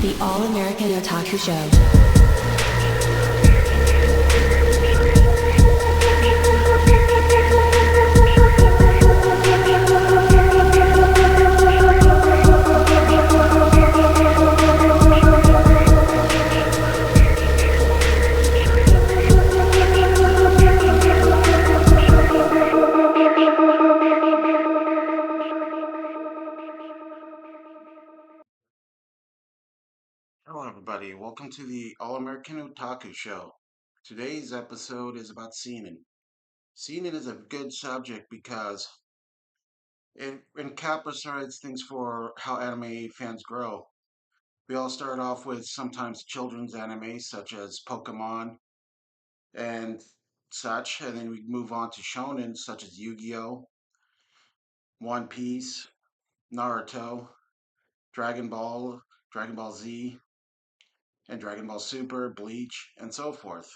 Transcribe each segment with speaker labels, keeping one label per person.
Speaker 1: The All-American Otaku Show.
Speaker 2: Hello, everybody. Welcome to the All American Otaku Show. Today's episode is about Seinen. Seinen is a good subject because it encapsulates things for how anime fans grow. We all start off with sometimes children's anime, such as Pokemon and such, and then we move on to shonen, such as Yu Gi Oh!, One Piece, Naruto, Dragon Ball, Dragon Ball Z, and Dragon Ball Super, Bleach, and so forth.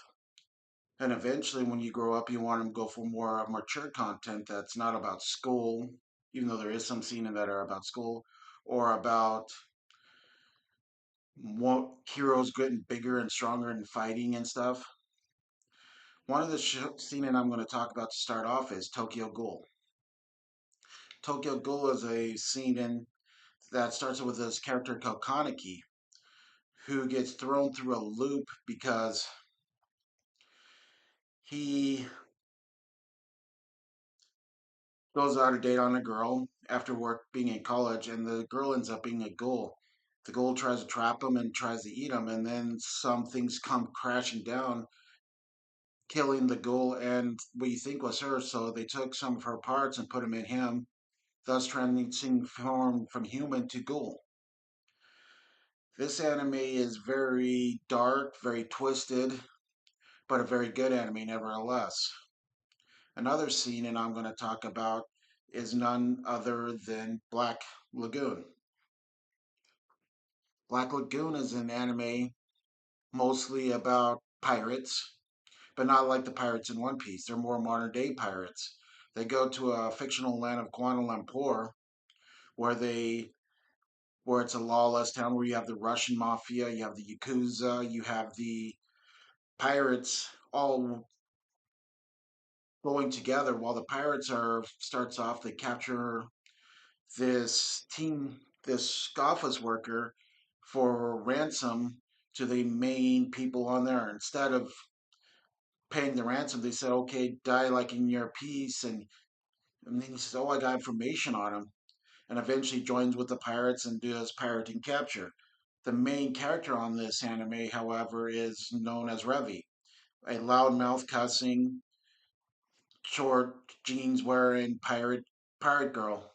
Speaker 2: And eventually, when you grow up, you want to go for more mature content that's not about school, even though there is some scene that are about school, or about more heroes getting bigger and stronger and fighting and stuff. One of the scene I'm going to talk about to start off is Tokyo Ghoul. Tokyo Ghoul is a scene that starts with this character called Kaneki, who gets thrown through a loop because he goes out a date on a girl after work being in college, and the girl ends up being a ghoul. The ghoul tries to trap him and tries to eat him, and then some things come crashing down, killing the ghoul and what you think was her. So they took some of her parts and put them in him, thus transitioning from human to ghoul. This anime is very dark, very twisted, but a very good anime nevertheless. Another scene, and I'm going to talk about, is none other than Black Lagoon. Black Lagoon is an anime mostly about pirates, but not like the pirates in One Piece. They're more modern day pirates. They go to a fictional land of Kuala Lumpur where where it's a lawless town where you have the Russian mafia, you have the Yakuza, you have the pirates all going together. While the pirates are starts off, they capture this office worker for ransom to the main people on there. Instead of paying the ransom, they said, okay, die like in your peace. And then he says, oh, I got information on him. And eventually joins with the pirates and does pirating capture. The main character on this anime, however, is known as Revi, a loudmouth cussing, short jeans wearing pirate girl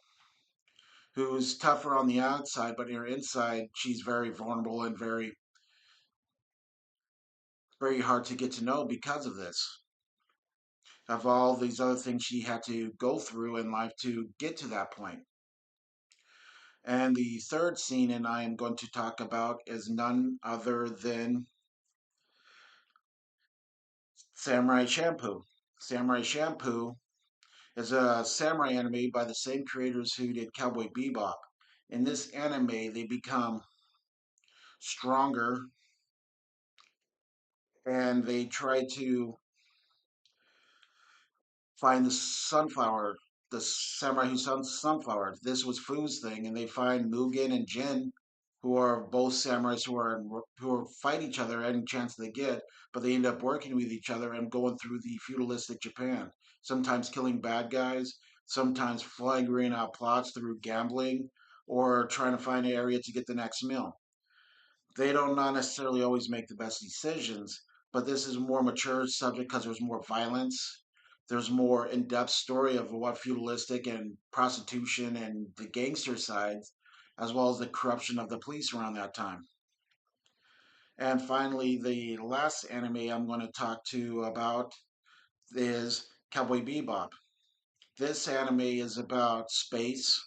Speaker 2: who's tougher on the outside, but in her inside, she's very vulnerable and very hard to get to know because of this. Of all these other things she had to go through in life to get to that point. And the third scene, and I am going to talk about, is none other than Samurai Shampoo. Samurai Shampoo is a samurai anime by the same creators who did Cowboy Bebop. In this anime, they become stronger and they try to find the samurai who sells sunflower. This was Fu's thing, and they find Mugen and Jin, who are both samurais who fight each other any chance they get, but they end up working with each other and going through the feudalistic Japan. Sometimes killing bad guys, sometimes figuring out plots through gambling, or trying to find an area to get the next meal. They don't not necessarily always make the best decisions, but this is a more mature subject because there's more violence. There's more in-depth story of what feudalistic and prostitution and the gangster sides, as well as the corruption of the police around that time. And finally, the last anime I'm going to talk to about is Cowboy Bebop. This anime is about space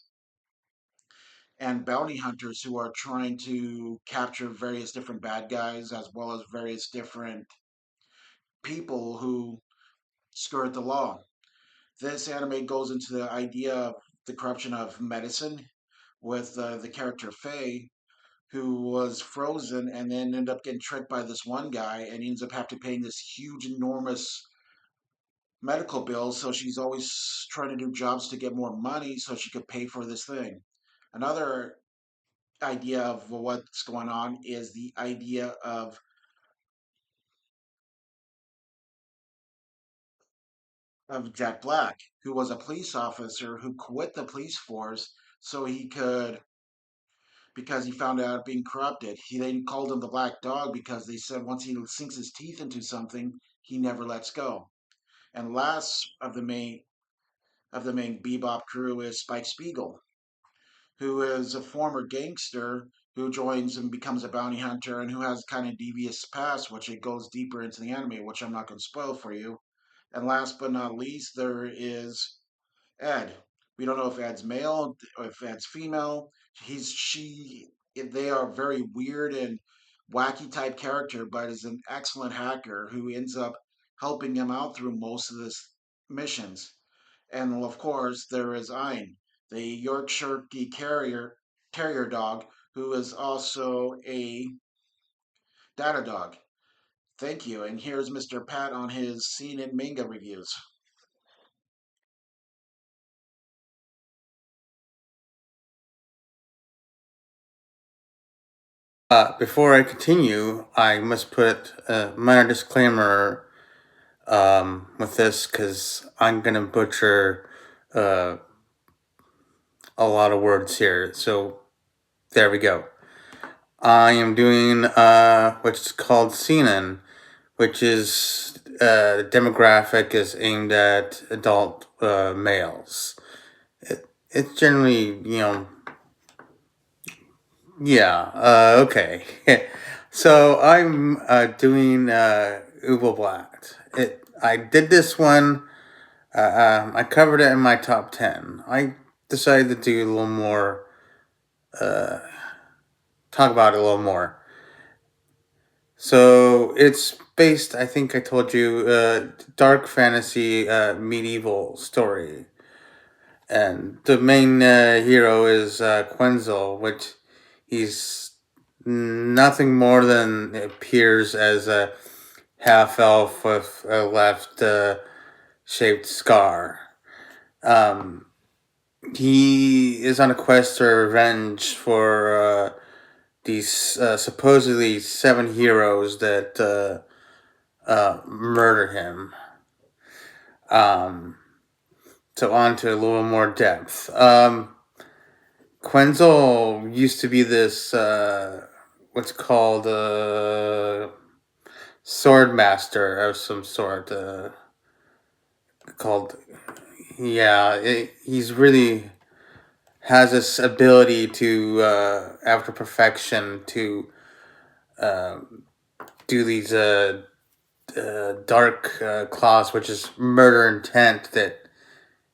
Speaker 2: and bounty hunters who are trying to capture various different bad guys as well as various different people who skirt the law. This anime goes into the idea of the corruption of medicine with the character Faye, who was frozen and then ended up getting tricked by this one guy, and he ends up having to pay this huge, enormous medical bill. So she's always trying to do jobs to get more money so she could pay for this thing. Another idea of what's going on is the idea of Jack Black, who was a police officer who quit the police force so he could, because he found out being corrupted. They called him the Black Dog because they said once he sinks his teeth into something, he never lets go. And last of the main bebop crew is Spike Spiegel, who is a former gangster who joins and becomes a bounty hunter and who has kind of devious past, which it goes deeper into the anime, which I'm not going to spoil for you. And last but not least, there is Ed. We don't know if Ed's male or if Ed's female. She. They are very weird and wacky type character, but is an excellent hacker who ends up helping him out through most of his missions. And of course, there is Ein, the Yorkshire Terrier dog, who is also a data dog. Thank you. And here's Mr. Pat on his Seinen manga reviews.
Speaker 3: Before I continue, I must put a minor disclaimer with this because I'm going to butcher uh, a lot of words here. So there we go. I am doing what's called Seinen, which is the demographic is aimed at adult males. It's generally, yeah, okay. So I'm doing Uber Black. I did this one. I covered it in my top 10. I decided to do a little more, talk about it a little more. So it's based, I think I told you, dark fantasy medieval story. And the main hero is Quenzel, which he's nothing more than appears as a half elf with a left shaped scar. Um, he is on a quest for revenge for these supposedly 7 heroes that murder him. So on to a little more depth. Quenzel used to be this what's called a sword master of some sort. Called he's really has this ability to after perfection to do these dark claws, which is murder intent. That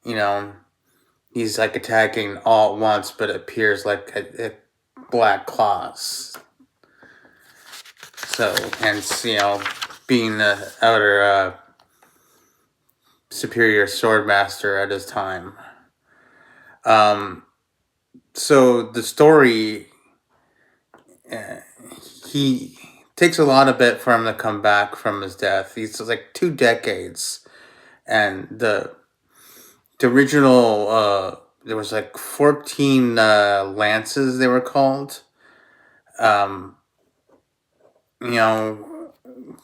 Speaker 3: you know he's like attacking all at once, but it appears like a black claws. So hence being the outer superior sword master at his time. So the story, he takes a lot of it for him to come back from his death. He's like 2 decades, and the original there was like 14 lances they were called. Um, you know,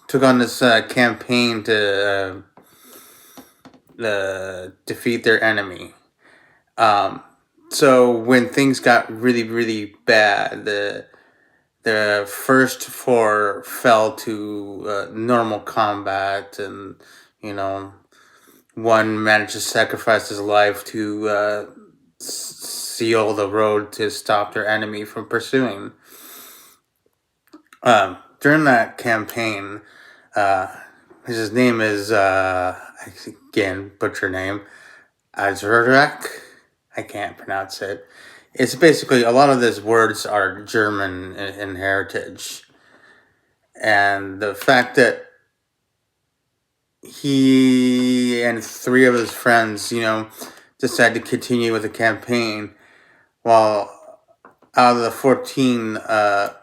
Speaker 3: took on this campaign to defeat their enemy. So when things got really, really bad, the first 4 fell to normal combat, and you know, one managed to sacrifice his life to seal the road to stop their enemy from pursuing. During that campaign, his name is again butcher name Azurek. I can't pronounce it. It's basically a lot of these words are German in heritage, and the fact that he and 3 of his friends, decided to continue with the campaign while out of the 14, the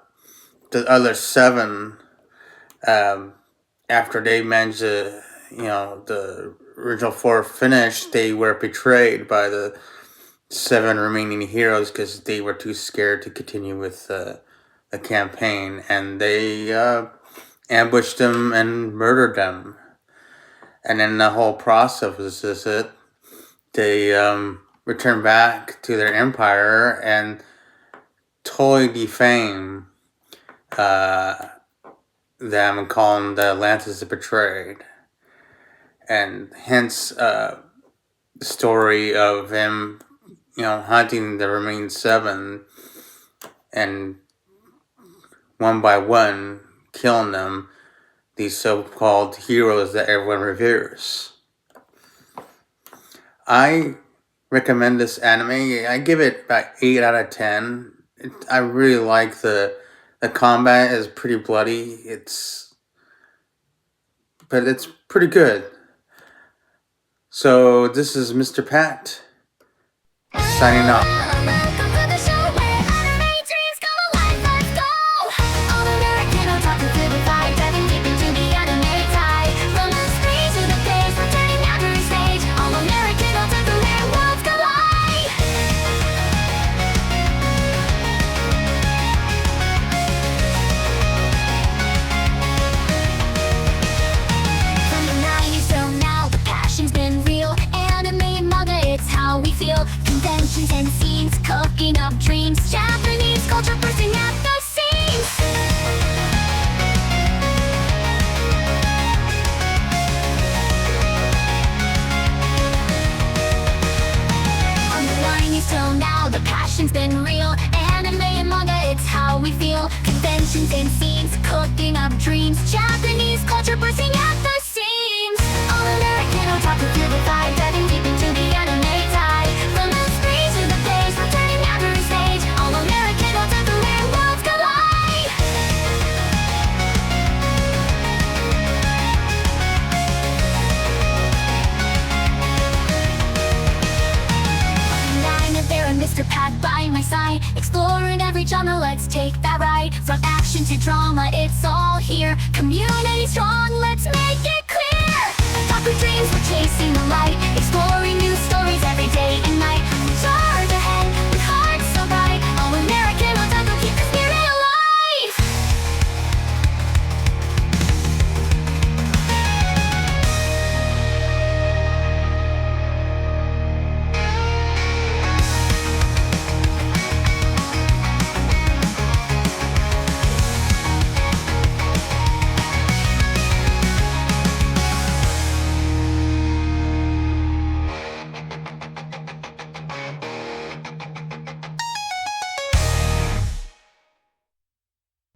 Speaker 3: other 7, after they managed to, the original 4 finish, they were betrayed by the 7 remaining heroes because they were too scared to continue with the campaign, and they ambushed them and murdered them. And then the whole process was just it. They returned back to their empire and totally defame them and call them the Atlantis Betrayed. And hence the story of him, hunting the remaining 7 and one by one killing them, these so-called heroes that everyone reveres. I recommend this anime. I give it about 8 out of 10. I really like the combat is pretty bloody. But it's pretty good. So this is Mr. Pat signing off.
Speaker 4: Welcome to the show where anime dreams come alive. Let's go! All American Otaku to the vibe, diving deep into the anime tide. From the screen to the page, we're turning every stage. All American Otaku, their worlds collide. From the 90s till now, the passion's been real. Anime and manga, it's how we feel. Conventions and scenes, cooking up dreams. Japanese culture bursting at the seams. From the 90s till now, the passion's been real. Anime and manga, it's how we feel. Conventions and scenes, cooking up dreams. Japanese culture bursting at the seams. All American Otaku to the vibe, diving deep into the anime tide. From the screen to the page, we're turning every stage. All American Otaku, their worlds collide. I'm there and Mr. Pat by my side, exploring every genre, let's take that ride. From action to drama, it's all here. Community strong, let's make it clear. Otaku dreams, we're chasing the light.